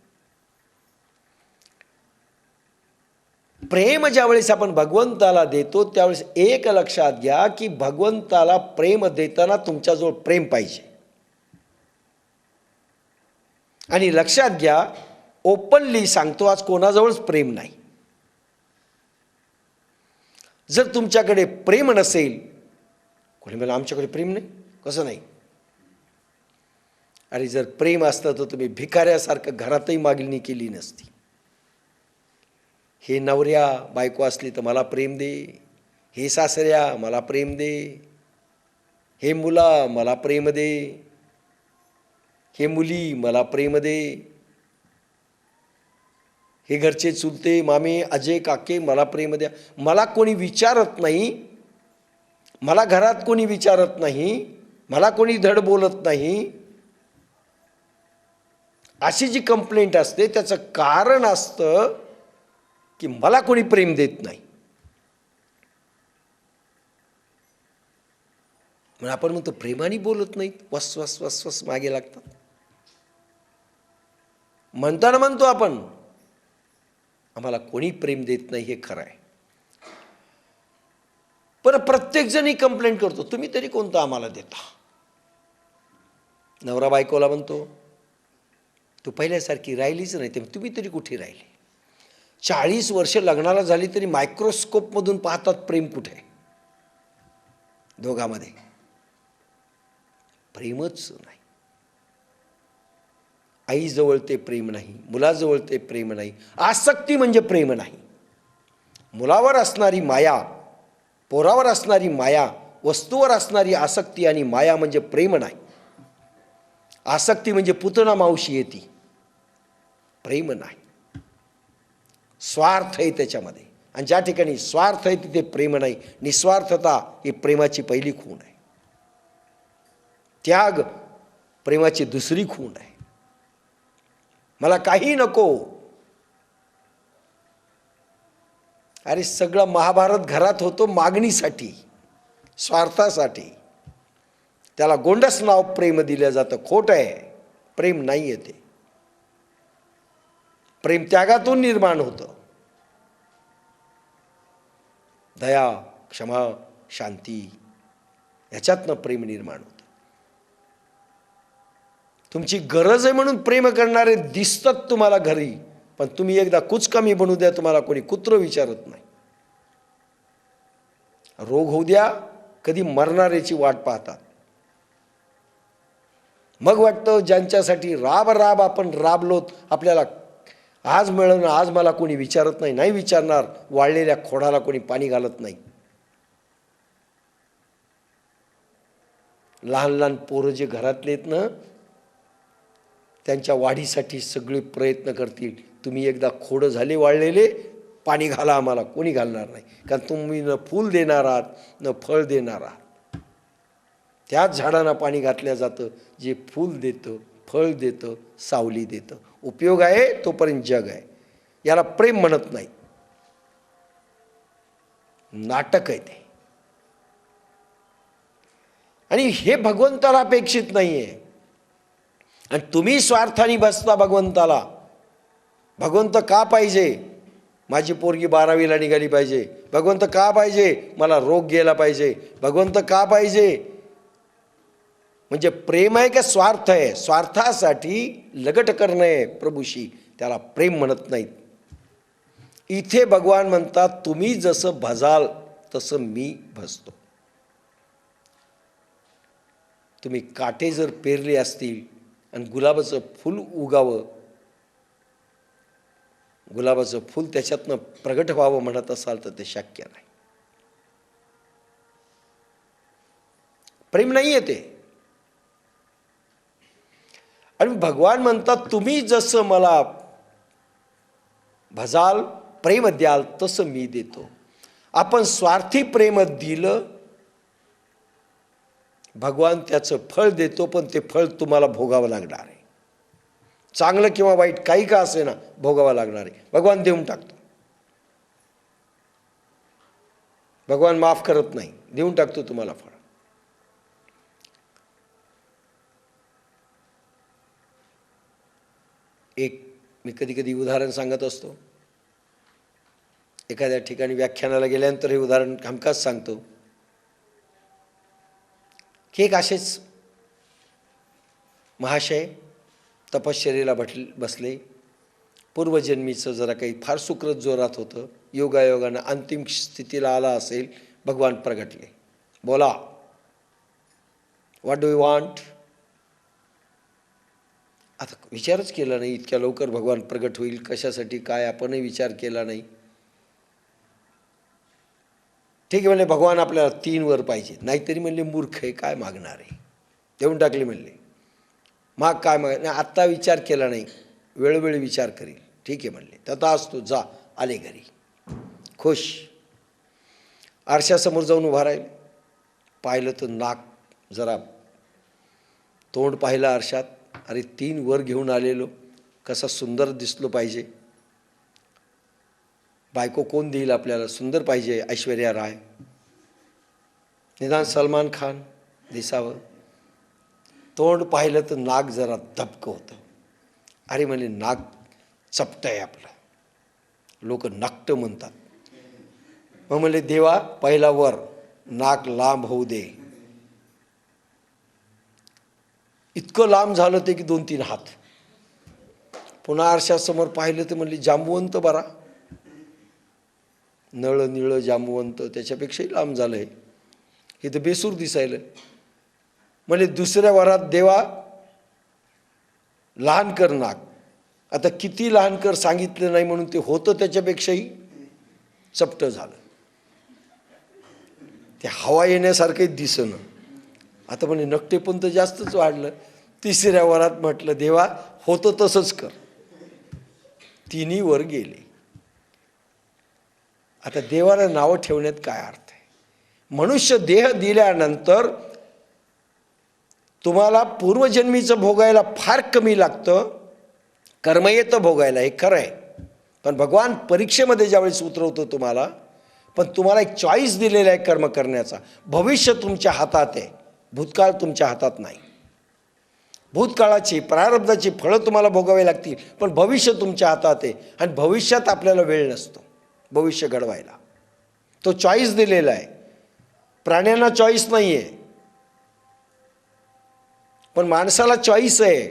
प्रेम ज्यावेळेस आपण भगवंताला देतो त्यावेळेस एक लक्षात घ्या की भगवंताला प्रेम देताना तुमच्याजवळ प्रेम पाहिजे. आणि लक्षात घ्या, ओपनली सांगतो, आज कोणाजवळच प्रेम नाही. जर तुमच्याकडे प्रेम नसेल, कोणी म्हणा आमच्याकडे प्रेम नाही, कसं नाही? अरे जर प्रेम असतं तर तुम्ही भिकाऱ्यासारखं घरातही मागणी केली नसती. हे नवऱ्या बायको असली तर मला प्रेम दे, हे सासऱ्या मला प्रेम दे, हे मुला मला प्रेम दे, हे मुली मला प्रेम दे, हे घरचे चुलते मामे अजय काके मला प्रेम द्या. मला कोणी विचारत नाही, मला घरात कोणी विचारत नाही, मला कोणी धड बोलत नाही, अशी जी कंप्लेंट असते त्याचं कारण असतं की मला कोणी प्रेम देत नाही. म्हणून आपण म्हणतो प्रेमाने बोलत नाहीत, वस वस वस वस मागे लागतात. म्हणताना म्हणतो आपण आम्हाला कोणी प्रेम देत नाही, हे खरं आहे. पण प्रत्येकजण कंप्लेंट करतो, तुम्ही तरी कोणतं आम्हाला देता. नवरा बायकोला म्हणतो तू पहिल्यासारखी राहिलीच नाही, ते तुम्ही तरी कुठे राहिली. 40 वर्ष लग्नाला झाली तरी मायक्रोस्कोपमधून पाहतात प्रेम कुठे आहे. दोघांमध्ये प्रेमच नाही. आईजवळ ते प्रेम नाही, मुलाजवळ ते प्रेम नाही. आसक्ती म्हणजे प्रेम नाही. मुलावर असणारी माया, पोरावर असणारी माया, वस्तूवर असणारी आसक्ती आणि माया म्हणजे प्रेम नाही. आसक्ती म्हणजे पुतना मावशी येते, प्रेम नाही. स्वार्थ आहे त्याच्यामध्ये, आणि ज्या ठिकाणी स्वार्थ आहे तिथे प्रेम नाही. निस्वार्थता ही प्रेमाची पहिली खूण आहे. त्याग प्रेमाची दुसरी खूण आहे. मला काही नको. अरे सगळं महाभारत घरात होतो मागणीसाठी, स्वार्थासाठी. त्याला गोंडस नाव प्रेम दिलं जातं. खोटं आहे, प्रेम नाही येते. प्रेम त्यागातून निर्माण होतं. दया, क्षमा, शांती याच्यातनं प्रेम निर्माण होतं. तुमची गरज आहे म्हणून प्रेम करणारे दिसतात तुम्हाला घरी, पण तुम्ही एकदा कुचकामी बनू द्या, तुम्हाला कोणी कुत्र विचारत नाही. रोग होऊ द्या, कधी मरणाऱ्याची वाट पाहतात. मग वाटतं ज्यांच्यासाठी राब राब आपण राबलोत, आपल्याला आज मिळणं, आज मला कोणी विचारत नाही. नाही विचारणार. वाळलेल्या खोडाला कोणी पाणी घालत नाही. लहान लहान पोरं जे घरातले आहेत ना, त्यांच्या वाढीसाठी सगळे प्रयत्न करतील. तुम्ही एकदा खोडं झाले वाळलेले, पाणी घाला, आम्हाला कोणी घालणार नाही. कारण तुम्ही न फूल देणार आहात न फळ देणार आहात. त्याच झाडांना पाणी घातलं जातं जे फूल देतं, फळ देतं, सावली देतं. उपयोग आहे तोपर्यंत जग आहे. याला प्रेम म्हणत नाही, नाटक आहे ते. आणि हे भगवंताला अपेक्षित नाही आहे. आणि तुम्ही स्वार्थाने बसता भगवंताला. भगवंत का पाहिजे? माझी पोरगी 12वीला निघाली पाहिजे. भगवंत का पाहिजे? मला रोग गेला पाहिजे. भगवंत का पाहिजे? म्हणजे प्रेम आहे का स्वार्थ आहे? स्वार्थासाठी लगट करणं आहे प्रभूशी, त्याला प्रेम म्हणत नाहीत. इथे भगवान म्हणतात तुम्ही जसं भजाल तसं मी भजतो. तुम्ही काटे जर पेरले असतील आणि गुलाबाचं फूल उगावं, गुलाबाचं फूल त्याच्यातनं प्रगट व्हावं म्हणत असाल तर ते शक्य नाही. प्रेम नाही येते. आणि भगवान म्हणतात तुम्ही जसं मला भजाल, प्रेम द्याल तसं मी देतो. आपण स्वार्थी प्रेम दिलं, भगवान त्याचं फळ देतो, पण ते फळ तुम्हाला भोगावं लागणार आहे. चांगलं किंवा वाईट काही का असे ना, भोगावं लागणार आहे. भगवान देऊन टाकतो. भगवान माफ करत नाही, देऊन टाकतो तुम्हाला फळ. एक मी कधी कधी उदाहरण सांगत असतो. एखाद्या ठिकाणी व्याख्यानाला गेल्यानंतर हे उदाहरण हमखास सांगतो की एक असेच महाशय तपश्चर्येला बसले. पूर्वजन्मीचं जरा काही फार सुकृत जोरात होतं. योगायोगानं अंतिम स्थितीला आला असेल. भगवान प्रगटले. बोला, व्हॉट डू यू वॉन्ट. आता विचारच केला नाही, इतक्या लवकर भगवान प्रगट होईल कशासाठी काय आपणही विचार केला नाही. ठीक आहे म्हणले, भगवान आपल्याला 3 वर पाहिजे. नाहीतरी म्हणले मूर्ख आहे, काय मागणार आहे. देऊन टाकले. म्हणले माग काय माग नाही, आत्ता विचार केला नाही, वेळोवेळी विचार करील. ठीक आहे म्हणले, तथा असतो, जा. आले घरी खुश. आरशासमोर जाऊन उभा राहील. पाहिलं तर नाक जरा, तोंड पाहिलं आरशात. अरे 3 वर घेऊन आलेलो, कसा सुंदर दिसलो पाहिजे. बायको कोण देईल आपल्याला, सुंदर पाहिजे, ऐश्वर्या राय, निदान सलमान खान दिसावं. तोंड पाहिलं तर नाक जरा धपकं होतं. अरे म्हणे नाक चपटं आहे आपलं, लोक नाकट म्हणतात. मग म्हणले देवा पहिला वर नाक लांब होऊ दे. इतकं लांब झालं ते की 2-3 हात. पुन्हा आरशासमोर पाहिलं तर म्हणले जांबुवंत बरा, नळ निळ जांबुवंत, त्याच्यापेक्षाही लांब झालं आहे. हे तर बेसूर दिसायलं. म्हणजे दुसऱ्या वरात देवा लहान कर नाक. आता किती लहान कर सांगितलं नाही म्हणून ते होतं त्याच्यापेक्षाही चपटं झालं. ते हवा येण्यासारखंच दिसणं. आता म्हणे नकटे पण तर जास्तच वाढलं. 3ऱ्या वरात म्हटलं देवा होतं तसंच कर. 3ही वर गेले. आता देवाला नावं ठेवण्यात काय अर्थ आहे. मनुष्य देह दिल्यानंतर तुम्हाला पूर्वजन्मीचं भोगायला फार कमी लागतं, कर्म येतं भोगायला, हे खरं आहे. पण भगवान परीक्षेमध्ये ज्यावेळेस उतरवतो तुम्हाला, पण तुम्हाला एक चॉईस दिलेला आहे कर्म करण्याचा. भविष्य तुमच्या हातात आहे, भूतकाळ तुमच्या हातात नाही. भूतकाळाची प्रारब्धाची फळं तुम्हाला भोगावी लागतील, पण भविष्य तुमच्या हातात आहे. आणि भविष्यात आपल्याला वेळ नसतो भविष्य घडवायला. तो चॉईस दिलेला आहे. प्राण्यांना चॉईस नाही आहे, पण माणसाला चॉईस आहे.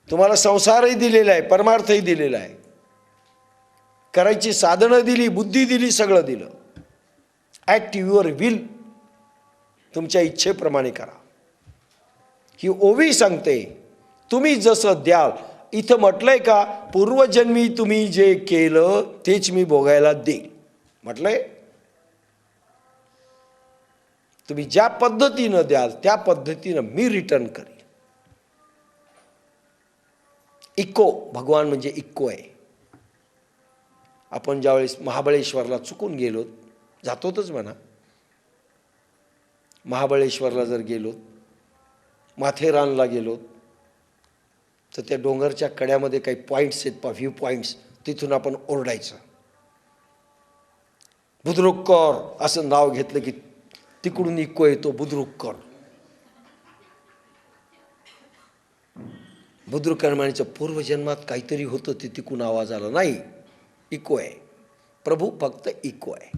तुम्हाला संसारही दिलेला आहे, परमार्थही दिलेला आहे, करायची साधनं दिली, बुद्धी दिली, सगळं दिलं. ॲक्ट युअर विल, तुमच्या इच्छेप्रमाणे करा. ही ओवी सांगते तुम्ही जसं द्याल. इथं म्हटलंय का पूर्वजन्मी तुम्ही जे केलं तेच मी भोगायला देईल म्हटलंय. तुम्ही ज्या पद्धतीनं द्याल त्या पद्धतीनं मी रिटर्न करेन. इको, भगवान म्हणजे इको आहे. आपण ज्यावेळेस महाबळेश्वरला चुकून गेलो, जातोच म्हणा, महाबळेश्वरला जर गेलो, माथेरानला गेलो, तर त्या डोंगरच्या कड्यामध्ये काही पॉईंट्स आहेत, व्ह्यू पॉईंट्स, तिथून आपण ओरडायचं. बुद्रुककर असं नाव घेतलं की तिकडून इको येतो, बुद्रुककर. बुद्रुककर म्हणायचं पूर्वजन्मात काहीतरी होतं ते तिकून आवाज आला. नाही, इको आहे. प्रभू फक्त इको आहे.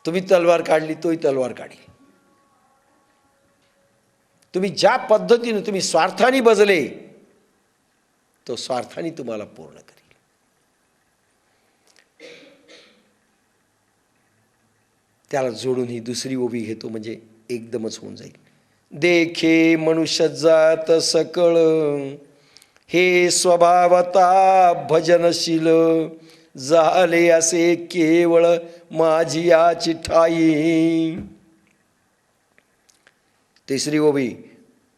तुम्ही तलवार काढली, तोही तलवार काढली. तुम्ही ज्या पद्धतीने तुम्ही स्वार्थाने बजले, तो स्वार्थाने तुम्हाला पूर्ण करेल. त्याला जोडून ही दुसरी ओवी घेतो, म्हणजे एकदमच होऊन जाईल. देखे मनुष्य जात सकळ, हे स्वभावता भजनशील, झाले असे केवळ माझी याची ठाई. तिसरी ओवी,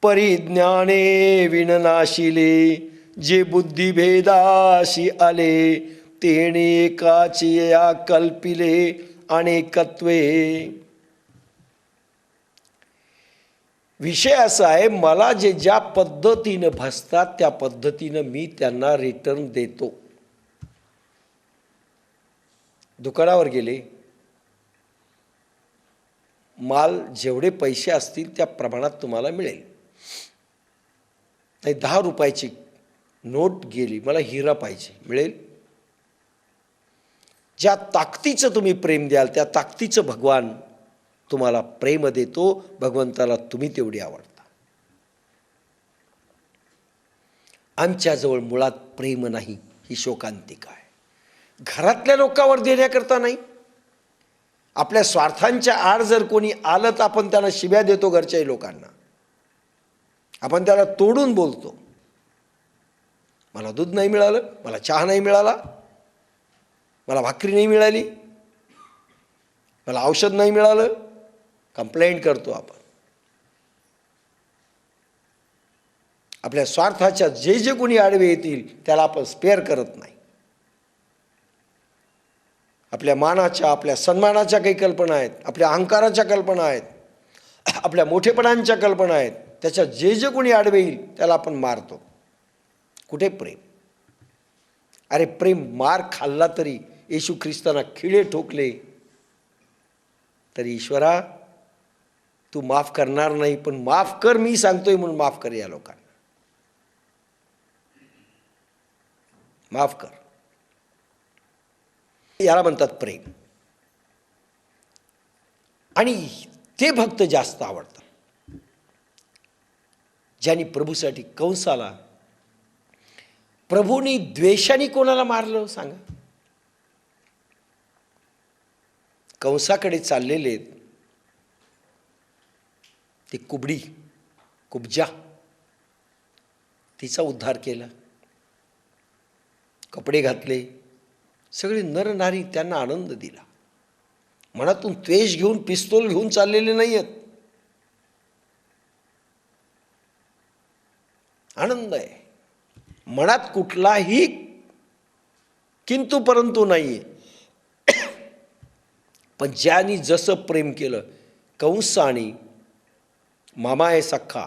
परिज्ञाने विननाशिले, जे बुद्धिभेदाशी आले, तेणे एकाची या कल्पिले अनेकत्वे. विषय असा आहे, मला जे ज्या पद्धतीनं भासतात त्या पद्धतीनं मी त्यांना रिटर्न देतो. दुकानावर गेले, माल जेवढे पैसे असतील त्या प्रमाणात तुम्हाला मिळेल. नाही 10 रुपयाची नोट गेली, मला हिरा पाहिजे, मिळेल. ज्या ताकदीचं तुम्ही प्रेम द्याल त्या ताकदीचं भगवान तुम्हाला प्रेम देतो. भगवंताला तुम्ही तेवढी आवडता. आमच्याजवळ मुळात प्रेम नाही ही शोकांतिका आहे. घरातल्या लोकांवर देण्याकरता नाही, आपल्या स्वार्थांच्या आड जर कोणी आलं तर आपण त्यांना शिव्या देतो. घरच्याही लोकांना आपण त्याला तोडून बोलतो. मला दूध नाही मिळालं, मला चहा नाही मिळाला, मला भाकरी नाही मिळाली, मला औषध नाही मिळालं, कंप्लेंट करतो आपण. आपल्या स्वार्थाच्या जे जे कोणी आडवे येतील त्याला आपण स्पेअर करत नाही. आपल्या मानाच्या, आपल्या सन्मानाच्या काही कल्पना आहेत, आपल्या अहंकाराच्या कल्पना आहेत, आपल्या मोठेपणांच्या कल्पना आहेत, त्याच्या जे जे कोणी आडवे येईल त्याला आपण मारतो. कुठे प्रेम? अरे प्रेम मार खाल्ला तरी, येशू ख्रिस्ताना खिळे ठोकले तरी ईश्वरा तू माफ करणार नाही, पण माफ कर, मी सांगतोय म्हणून माफ कर या लोकांना. माफ कर. याला म्हणतात प्रेम. आणि ते भक्त जास्त आवडतात ज्यांनी प्रभूसाठी कंसाला. प्रभूंनी द्वेषाने कोणाला मारलं सांगा? कंसाकडे चाललेले ते कुब्जा तिचा उद्धार केला, कपडे घातले, सगळे नर नारी त्यांना आनंद दिला. मनातून द्वेष घेऊन, पिस्तूल घेऊन चाललेले नाही आहेत. आनंद आहे मनात, कुठलाही किंतु परंतु नाही आहे. पण ज्यांनी जसं प्रेम केलं, कंसाने मामा आहे सख्खा,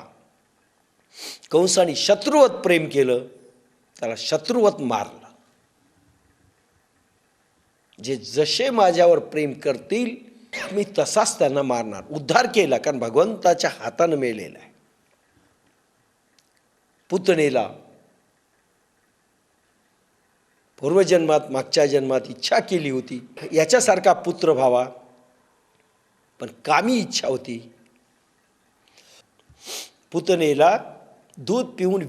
कंसाने शत्रुवत प्रेम केलं, त्याला शत्रुवत मारलं. जे जसे माझ्यावर प्रेम करतील मी तसाच त्यांना मारणार. उद्धार केला कारण भगवंताच्या हातानं मेलेला आहे. पुतनेला पूर्वजन्मात, मागच्या जन्मात इच्छा केली होती याच्यासारखा पुत्र व्हावा, पण कामी इच्छा होती. पुतनेला दूध पिऊन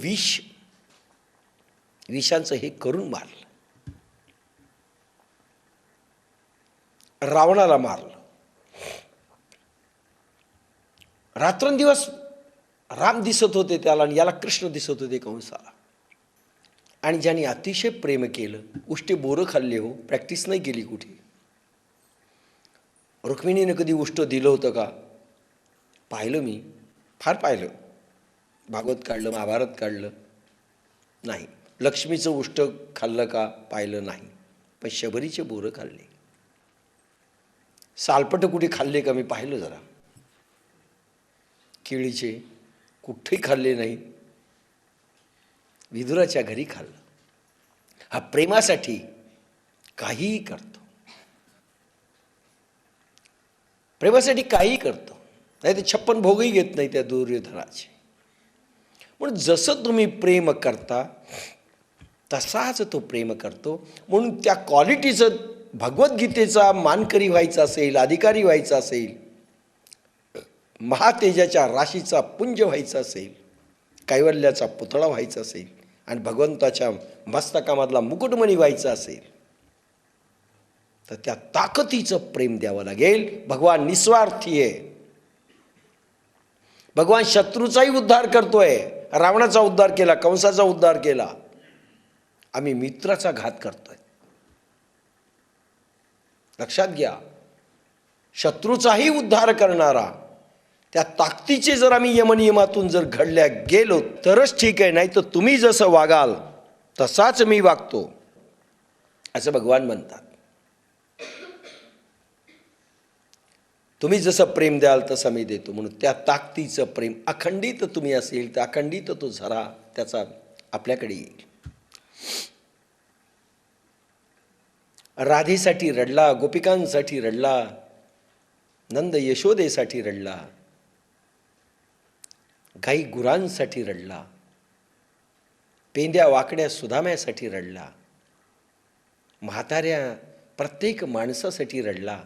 विषांचं हे करून मारलं. रावणाला मारलं. रात्रंदिवस राम दिसत होते त्याला आणि याला कृष्ण दिसत होते कंसाला. आणि ज्यांनी अतिशय प्रेम केलं, उष्टे बोरं खाल्ले. हो, प्रॅक्टिस नाही केली कुठे. रुक्मिणीने कधी उष्ट दिलं होतं का? पाहिलं मी, फार पाहिलं. भागवत काढलं, महाभारत काढलं, नाही. लक्ष्मीचं उष्ट खाल्लं का? पाहिलं नाही. पण शबरीचे बोरं खाल्ले. सालपट कुठे खाल्ले का? मी पाहिलं जरा. केळीचे कुठेही खाल्ले नाही. विदुराच्या घरी खाल्लं. हा प्रेमासाठी काहीही करतो. प्रेमासाठी काहीही करतो. नाही ते 56 भोगही घेत नाही त्या दुर्योधनाचे. म्हणून जसं तुम्ही प्रेम करता तसाच तो प्रेम करतो. म्हणून त्या क्वालिटीचं, भगवद्गीतेचा मानकरी व्हायचा असेल, अधिकारी व्हायचा असेल, महातेजाच्या राशीचा पुंज व्हायचा असेल, कैवल्याचा पुतळा व्हायचा असेल आणि भगवंताच्या मस्तकामधला मुकुटमणी व्हायचा असेल तर त्या ताकदीचं प्रेम द्यावं लागेल. भगवान निस्वार्थी आहे. भगवान शत्रूचाही उद्धार करतोय. रावणाचा उद्धार केला, कंसाचा उद्धार केला. आम्ही मित्राचा घात करतोय. लक्षात घ्या, शत्रूचाही उद्धार करणारा त्या ताकदीचे जर आम्ही यमनियमातून जर घडल्या गेलो तरच ठीक आहे. नाही तर तुम्ही जसं वागाल तसाच मी वागतो असं भगवान म्हणतात. तुम्ही जसं प्रेम द्याल तसं मी देतो. म्हणून त्या ताकदीचं प्रेम अखंडित तुम्ही असेल तर अखंडित तो झरा त्याचा आपल्याकडे येईल. राधेसाठी रडला, गोपिकांसाठी रडला, नंद यशोदेसाठी रडला, गाई गुरांसाठी रडला, पेंद्या वाकड्या सुदाम्यासाठी रडला, म्हाताऱ्या प्रत्येक माणसासाठी रडला,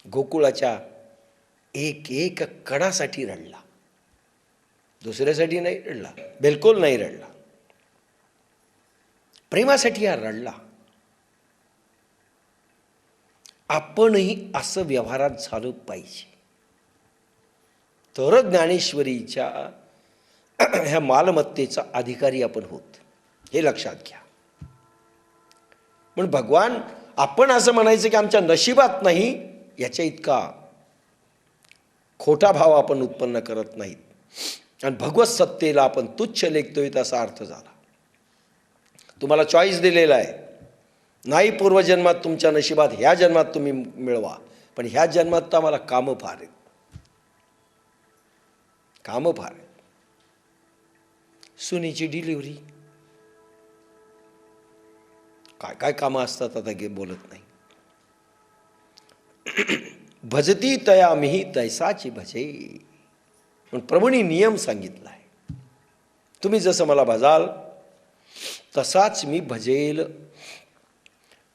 गोकुळाच्या एक एक कणासाठी रडला, दुसऱ्यासाठी नाही रडला, बिलकुल नाही रडला, प्रेमासाठी हा रडला. आपणही असं व्यवहारात झालं पाहिजे, तर ज्ञानेश्वरीच्या ह्या मालमत्तेचा अधिकारी आपण होत, हे लक्षात घ्या. पण भगवान आपण असं म्हणायचं की आमच्या नशिबात नाही, याच्या इतका खोटा भाव आपण उत्पन्न करत नाहीत, आणि भगवत सत्तेला आपण तुच्छ लेखतोय असा अर्थ झाला. तुम्हाला चॉईस दिलेला आहे, नाही पूर्वजन्मात तुमच्या नशिबात, ह्या जन्मात तुम्ही मिळवा, पण ह्या जन्मात तर आम्हाला कामं फार आहेत, कामं फार आहेत. सुनीची डिलिव्हरी, काय काय कामं असतात, आता बोलत नाही. भजती तया मिही तैसाची भजे, पण प्रभूंनी नियम सांगितला आहे, तुम्ही जसं मला भजाल तसाच मी भजेल.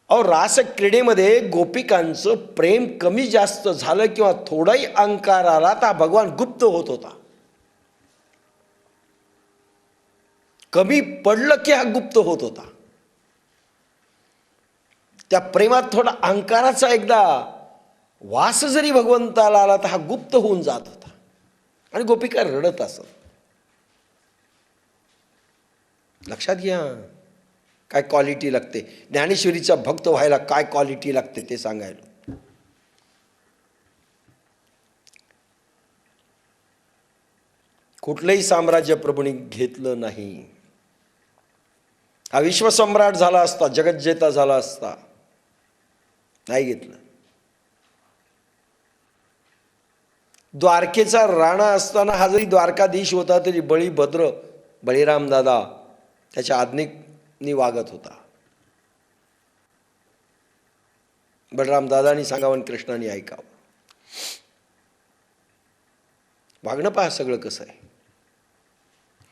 अहो, रास क्रीडेमध्ये गोपिकांचं प्रेम कमी जास्त झालं किंवा थोडाही अहंकार आला तर भगवान गुप्त होत होता, कमी पडलं की हा गुप्त होत होता. त्या प्रेमात थोडा अहंकाराचा एकदा वास जरी भगवंताला आला तर हा गुप्त होऊन जात होता, आणि गोपिका रडत असत. लक्षात घ्या काय क्वालिटी लागते, ज्ञानेश्वरीचा भक्त व्हायला काय क्वालिटी लागते ते सांगायला. कुठलंही साम्राज्य प्रभूंनी घेतलं नाही. हा विश्वसम्राट झाला असता, जगज्जेता झाला असता, नाही घेतलं. द्वारकेचा राणा असताना हा जरी द्वारकाधीश होता तरी बळीभद्र, बळीराम दादा त्याच्या आज्ञेने वागत होता. बलराम दादानी सांगावं, कृष्णाने ऐकावं. वागणं पहा सगळं कसं आहे.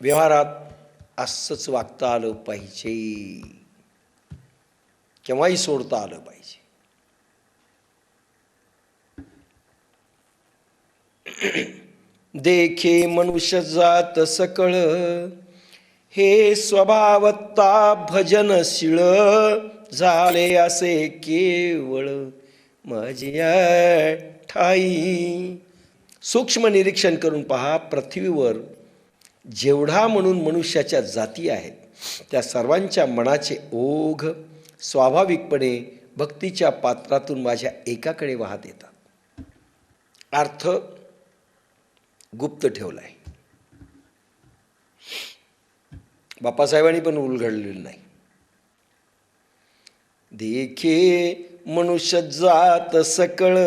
व्यवहारात असंच वागता आलं पाहिजे, केव्हाही सोडता आलं पाहिजे. देखे मनुष्य जात सकळ, हे स्वभावता भजनशीळ, झाले असे केवळ माझ्या ठाई. सूक्ष्म निरीक्षण करून पहा, पृथ्वीवर जेवढा म्हणून मनुष्याच्या जाती आहेत त्या सर्वांच्या मनाचे ओघ स्वाभाविकपणे भक्तीच्या पात्रातून माझ्या एकाकडे वाहत येतात. अर्थ गुप्त ठेवलाय, बाप्पासाहेबांनी पण उलगडलेलं नाही. देखे मनुष्य जात सकळ,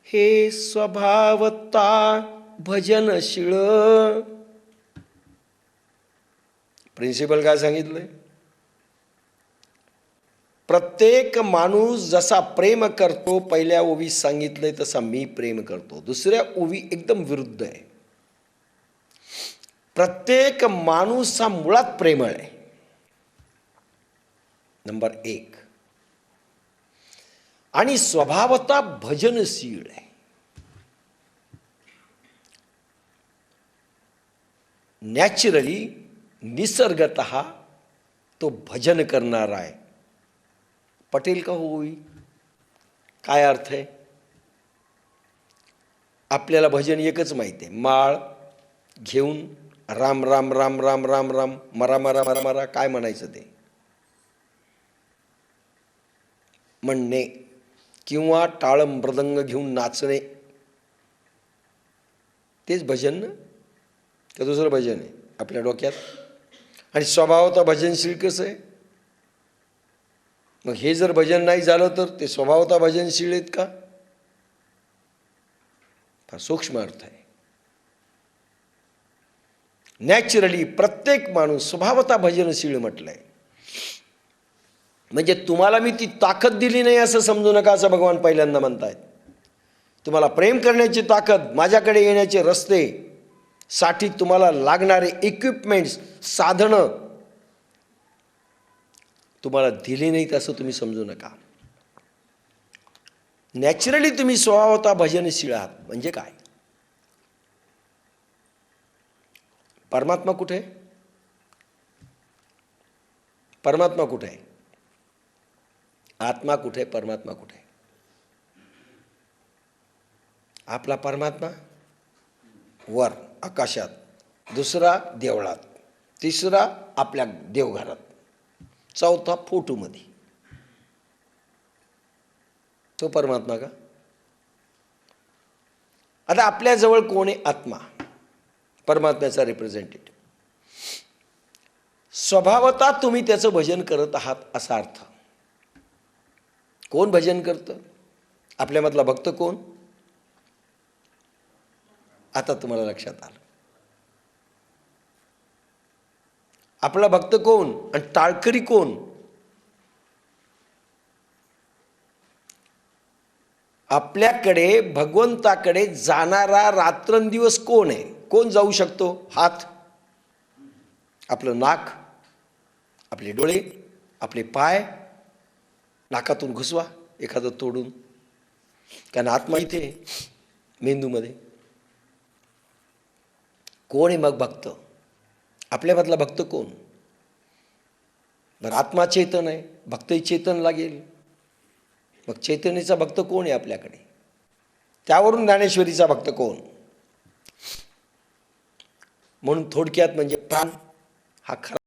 हे स्वभावता भजनशीळ. प्रिन्सिपल काय सांगितलंय, प्रत्येक माणूस जसा प्रेम करतो, पहिल्या ओवीत सांगितलंय तसा मी प्रेम करतो. दुसऱ्या ओवी एकदम विरुद्ध आहे. प्रत्येक माणूस हा मुळात प्रेमळ आहे, नंबर 1, आणि स्वभावता भजनशील आहे. नॅचरली, निसर्गतः तो भजन करणारा आहे. पटेल का होई, काय अर्थ आहे? आपल्याला भजन एकच माहिती आहे, माळ घेऊन राम राम राम राम राम राम, मरा मरा मरा मरा, काय म्हणायचं ते म्हणणे, किंवा टाळ मृदंग घेऊन नाचणे, तेच भजन ना, का दुसरं भजन आहे आपल्या डोक्यात? आणि स्वभावता भजनशील कसं आहे? मग हे जर भजन नाही झालं तर ते स्वभावता भजनशील आहेत का? फार सूक्ष्म अर्थ आहे. नॅचरली प्रत्येक माणूस स्वभावता भजनशील म्हटलंय. म्हणजे तुम्हाला मी ती ताकद दिली नाही असं समजू नका, असं भगवान पहिल्यांदा म्हणतायत. तुम्हाला प्रेम करण्याची ताकद, माझ्याकडे येण्याचे रस्ते साठी तुम्हाला लागणारे इक्विपमेंट्स, साधनं तुम्हाला दिली नाहीत असं तुम्ही समजू नका. नॅचरली तुम्ही स्वभावतः भजनशील आहात. म्हणजे काय? परमात्मा कुठे आहे? परमात्मा कुठे आहे? आत्मा कुठे? परमात्मा कुठे? आपला परमात्मा वर आकाशात, दुसरा देवळात, तिसरा आपल्या देवघरात, चौथा फोटोमध्ये. तो परमात्मा का? आता आपल्याजवळ कोण आहे? आत्मा, परमात्म्याचा रिप्रेझेंटेटिव्ह. स्वभावतः तुम्ही त्याचं भजन करत आहात असा अर्थ. कोण भजन करतं? आपल्यामधला भक्त कोण? आता तुम्हाला लक्षात आलं. आपला भक्त कोण आणि टाळकरी कोण? आपल्याकडे भगवंताकडे जाणारा रात्रंदिवस कोण आहे? कोण जाऊ शकतो? हात, आपलं नाक, आपले डोळे, आपले पाय. नाकातून घुसवा एखादं तोडून, कारण आत्मा इथे मेंदूमध्ये. कोण आहे मग भक्त? आपल्यामधला भक्त कोण? बरं, आत्मा चेतन आहे, भक्तही चेतन लागेल. मग चैतन्याचा भक्त कोण आहे आपल्याकडे? त्यावरून ज्ञानेश्वरीचा भक्त कोण? म्हणून थोडक्यात म्हणजे प्राण हा खरा